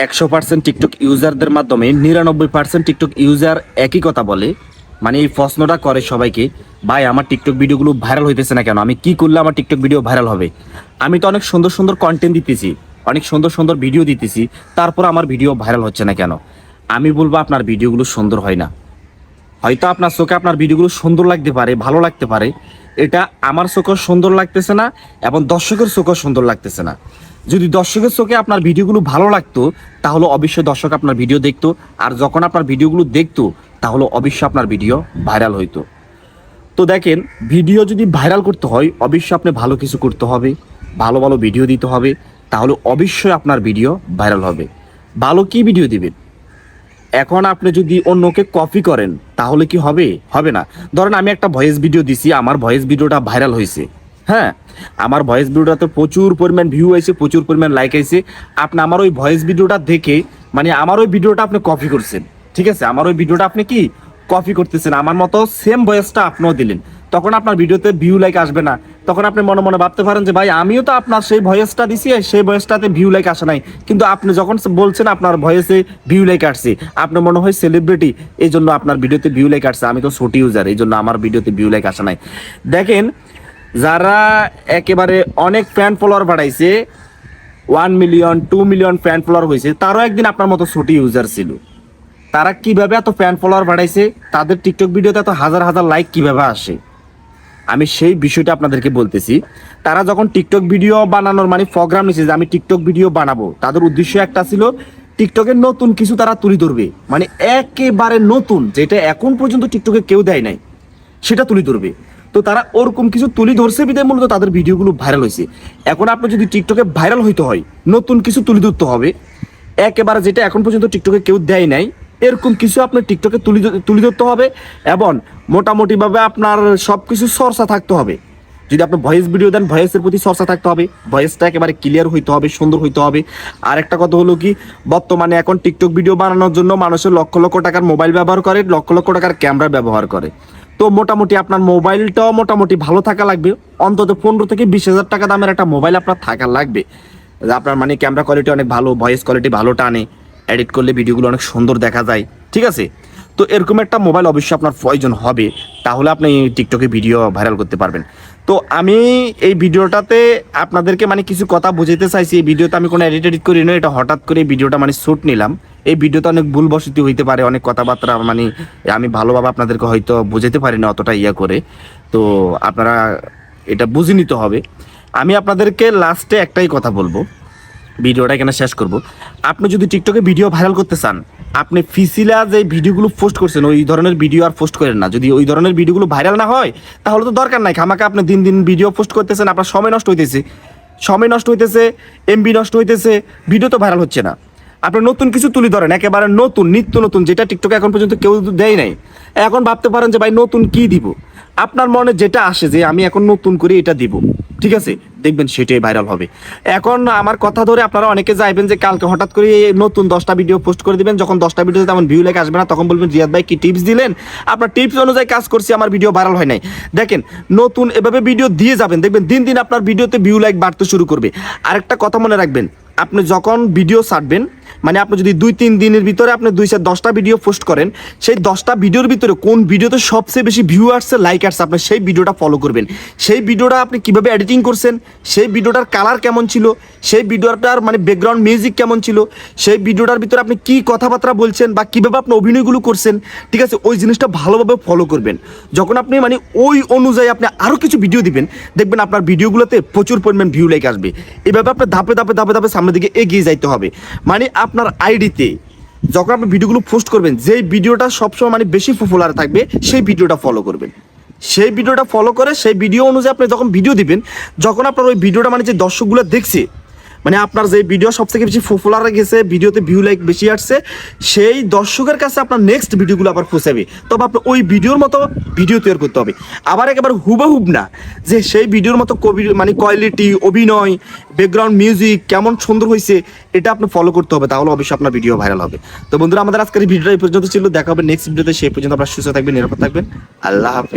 100% TikTok ইউজারদের মাধ্যমে 99% TikTok user একই কথা বলে। মানে এই প্রশ্নটা করে সবাইকে, ভাই আমার টিকটক ভিডিওগুলো ভাইরাল হইতেছে না কেন, আমি কি করলে আমার টিকটক ভিডিও ভাইরাল হবে? আমি তো অনেক সুন্দর সুন্দর কন্টেন্ট দিতেছি, অনেক সুন্দর সুন্দর ভিডিও দিতেছি, তারপর আমার ভিডিও ভাইরাল হচ্ছে না কেন? আমি বলবো আপনার ভিডিওগুলো সুন্দর হয় না। হয়তো আপনার চোখে আপনার ভিডিওগুলো সুন্দর লাগতে পারে, ভালো লাগতে পারে, এটা আমার চোখেও সুন্দর লাগতেছে না এবং দর্শকের চোখেও সুন্দর লাগতেছে না। যদি দর্শকের চোখে আপনার ভিডিওগুলো ভালো লাগতো তাহলে অবশ্যই দর্শক আপনার ভিডিও দেখতো, আর যখন আপনার ভিডিওগুলো দেখতো তাহলে অবশ্যই আপনার ভিডিও ভাইরাল হইতো। তো দেখেন, ভিডিও যদি ভাইরাল করতে হয় অবশ্যই আপনি ভালো কিছু করতে হবে, ভালো ভালো ভিডিও দিতে হবে, তাহলে অবশ্যই আপনার ভিডিও ভাইরাল হবে। ভালো কি ভিডিও দিবেন? এখন আপনি যদি অন্যকে কপি করেন তাহলে কি হবে? হবে না। ধরেন আমি একটা ভয়েস ভিডিও দিছি, আমার ভয়েস ভিডিওটা ভাইরাল হয়েছে, হ্যাঁ, আমার ভয়েস ভিডিওটাতে প্রচুর পরিমাণ ভিউ হয়েছে, প্রচুর পরিমাণ লাইক হয়েছে। আপনি আমার ওই ভয়েস ভিডিওটা দেখে, মানে আমার ওই ভিডিওটা আপনি কপি করছেন, ঠিক আছে, আমার ওই ভিডিওটা আপনি কি কপি করতেছেন, আমার মতো সেম ভয়েসটা আপনিও দিলেন, তখন আপনার ভিডিওতে ভিউ লাইক আসবে না। তখন আপনি মনে মনে ভাবতে পারেন যে ভাই আমিও তো আপনার সেই ভয়েসটা দিছি, সেই ভয়েসটাতে ভিউ লাইক আসে নাই, কিন্তু আপনি যখন বলছেন আপনার ভয়েসে ভিউ লাইক আসছে, আপনার মনে হয় সেলিব্রিটি, এই জন্য আপনার ভিডিওতে ভিউ লাইক আসছে। আমি তো ছোট ইউজার, এই জন্য আমার ভিডিওতে ভিউ লাইক আসে নাই। দেখেন, যারা একেবারে অনেক ফ্যান ফলোয়ার বাড়াইছে, 1 মিলিয়ন 2 মিলিয়ন ফ্যান ফলোয়ার হয়েছে, তারও একদিন আপনার মতো ছোট ইউজার ছিল। তারা কিভাবে এত ফ্যান ফলোয়ার বাড়াইছে? তাদের টিকটক ভিডিওতে এত হাজার হাজার লাইক কিভাবে আসে? আমি সেই বিষয়টা আপনাদেরকে বলতেছি। তারা যখন টিকটক ভিডিও বানানোর মানে প্রোগ্রাম নিয়েছে যে আমি টিকটক ভিডিও বানাবো, তাদের উদ্দেশ্য একটা ছিল টিকটকের নতুন কিছু তারা তুলে ধরবে, মানে একেবারে নতুন, যেটা এখন পর্যন্ত টিকটকে কেউ দেয় নাই, সেটা তুলে ধরবে। তো তারা ওরকম কিছু তুলে ধরছে বিধায় মূলত তাদের ভিডিওগুলো ভাইরাল হয়েছে। এখন আপনি যদি টিকটকে ভাইরাল হইতে হয়, নতুন কিছু তুলে ধরতে হবে, একেবারে যেটা এখন পর্যন্ত টিকটকে কেউ দেয় নাই, এরকম কিছু আপনার টিকটকে তুলে ধরতে হবে এবং মোটামুটিভাবে আপনার সব কিছু চর্চা থাকতে হবে। যদি আপনি ভয়েস ভিডিও দেন, ভয়েসের প্রতি চর্চা থাকতে হবে, ভয়েসটা একেবারে ক্লিয়ার হইতে হবে, সুন্দর হইতে হবে। আর একটা কথা হলো কি, বর্তমানে এখন টিকটক ভিডিও বানানোর জন্য মানুষের লক্ষ লক্ষ টাকার মোবাইল ব্যবহার করে, লক্ষ লক্ষ টাকার ক্যামেরা ব্যবহার করে। তো মোটামুটি আপনার মোবাইলটাও মোটামুটি ভালো থাকা লাগবে, অন্তত 15 থেকে 20,000 টাকা দামের একটা মোবাইল আপনার থাকা লাগবে। আপনার মানে ক্যামেরা কোয়ালিটি অনেক ভালো, ভয়েস কোয়ালিটি ভালো টানে, এডিট করলে ভিডিওগুলো অনেক সুন্দর দেখা যায়, ঠিক আছে। তো এরকম একটা মোবাইল অবশ্যই আপনার প্রয়োজন হবে, তাহলে আপনি টিকটকে ভিডিও ভাইরাল করতে পারবেন। তো আমি এই ভিডিওটাতে আপনাদেরকে মানে কিছু কথা বুঝাইতে চাইছি। এই ভিডিওতে আমি কোনো এডিট করি না, এটা হঠাৎ করে এই ভিডিওটা মানে শ্যুট নিলাম। এই ভিডিওতে অনেক ভুল বসতি হইতে পারে, অনেক কথাবার্তা মানে আমি ভালোভাবে আপনাদেরকে হয়তো বুঝাতে পারি না অতটা ইয়া করে, তো আপনারা এটা বুঝে নিতে হবে। আমি আপনাদেরকে লাস্টে একটাই কথা বলবো, ভিডিওটা এখানে শেষ করব। আপনি যদি টিকটকে ভিডিও ভাইরাল করতে চান, আপনি ফিসিলা যে ভিডিওগুলো পোস্ট করছেন ওই ধরনের ভিডিও আর পোস্ট করেন না। যদি ওই ধরনের ভিডিওগুলো ভাইরাল না হয় তাহলে তো দরকার নাই, খামাকে আপনি দিন দিন ভিডিও পোস্ট করতেছেন, আপনার সময় নষ্ট হইতেছে, এমবি নষ্ট হইতেছে, ভিডিও তো ভাইরাল হচ্ছে না। আপনি নতুন কিছু তুলে ধরেন, একেবারে নতুন, নিত্য নতুন, যেটা টিকটকে এখন পর্যন্ত কেউ দেয় নাই। এখন ভাবতে পারেন যে ভাই নতুন কি দিব, আপনার মনে যেটা আসে যে আমি এখন নতুন করে এটা দিব, ঠিক আছে, দেখবেন সেটাই ভাইরাল হবে। এখন আমার কথা ধরে আপনারা অনেকে যাইবেন যে কালকে হঠাৎ করে নতুন 10টা ভিডিও পোস্ট করে দিবেন, যখন 10টা ভিডিওতে তেমন ভিউ লাইক আসবে না তখন বলবেন রিয়াদ ভাই কি টিপস দিলেন, আপনার টিপস অনুযায়ী কাজ করছি, আমার ভিডিও ভাইরাল হয় নাই। দেখেন, নতুন এভাবে ভিডিও দিয়ে যাবেন, দেখবেন দিন দিন আপনার ভিডিওতে ভিউ লাইক বাড়তে শুরু করবে। আরেকটা কথা মনে রাখবেন, আপনি যখন ভিডিও ছাড়বেন, মানে আপনি যদি 2-3 দিনের ভিতরে আপনি 2-10টা ভিডিও পোস্ট করেন, সেই 10টা ভিডিওর ভিতরে কোন ভিডিওতে সবচেয়ে বেশি ভিউ আসছে, লাইক আসছে, আপনি সেই ভিডিওটা ফলো করবেন। সেই ভিডিওটা আপনি কিভাবে এডিটিং করছেন, সেই ভিডিওটার কালার কেমন ছিল, সেই ভিডিওটার মানে ব্যাকগ্রাউন্ড মিউজিক কেমন ছিল, সেই ভিডিওটার ভিতরে আপনি কি কথাবার্তা বলছেন বা কিভাবে আপনি অভিনয়গুলো করছেন, ঠিক আছে, ওই জিনিসটা ভালোভাবে ফলো করবেন। যখন আপনি মানে ওই অনুযায়ী আপনি আরও কিছু ভিডিও দিবেন, দেখবেন আপনার ভিডিওগুলোতে প্রচুর পরিমাণ ভিউ লাইক আসবে। এভাবে আপনার ধাপে ধাপে ধাপে ধাপে সামনের দিকে এগিয়ে যাইতে হবে। মানে আপনার আইডিতে যখন আপনি ভিডিওগুলো পোস্ট করবেন, যেই ভিডিওটা সবসময় মানে বেশি পপুলার থাকবে সেই ভিডিওটা ফলো করবেন। সেই ভিডিওটা ফলো করে সেই ভিডিও অনুযায়ী আপনি যখন ভিডিও দিবেন, যখন আপনার ওই ভিডিওটা মানে যে দর্শকগুলো দেখছে, মানে আপনার যে ভিডিও সবথেকে বেশি পপুলার গেছে, ভিডিওতে ভিউ লাইক বেশি আসছে, সেই দর্শকের কাছে আপনার নেক্সট ভিডিওগুলো আবার পৌঁছাবে। তবে আপনি ওই ভিডিওর মতো ভিডিও তৈরি করতে হবে, আবার একেবারে হুবহুব না যে সেই ভিডিওর মতো মানে কোয়ালিটি, অভিনয়, ব্যাকগ্রাউন্ড মিউজিক কেমন সুন্দর হয়েছে এটা আপনি ফলো করতে হবে, তাহলে অবশ্যই আপনার ভিডিও ভাইরাল হবে। তো বন্ধুরা, আমাদের আজকের ভিডিওটা এই পর্যন্ত ছিল, দেখা হবে নেক্সট ভিডিওতে। সেই পর্যন্ত আপনারা সুস্থ থাকবেন, নিরাপদ থাকবেন। আল্লাহ হাফেজ।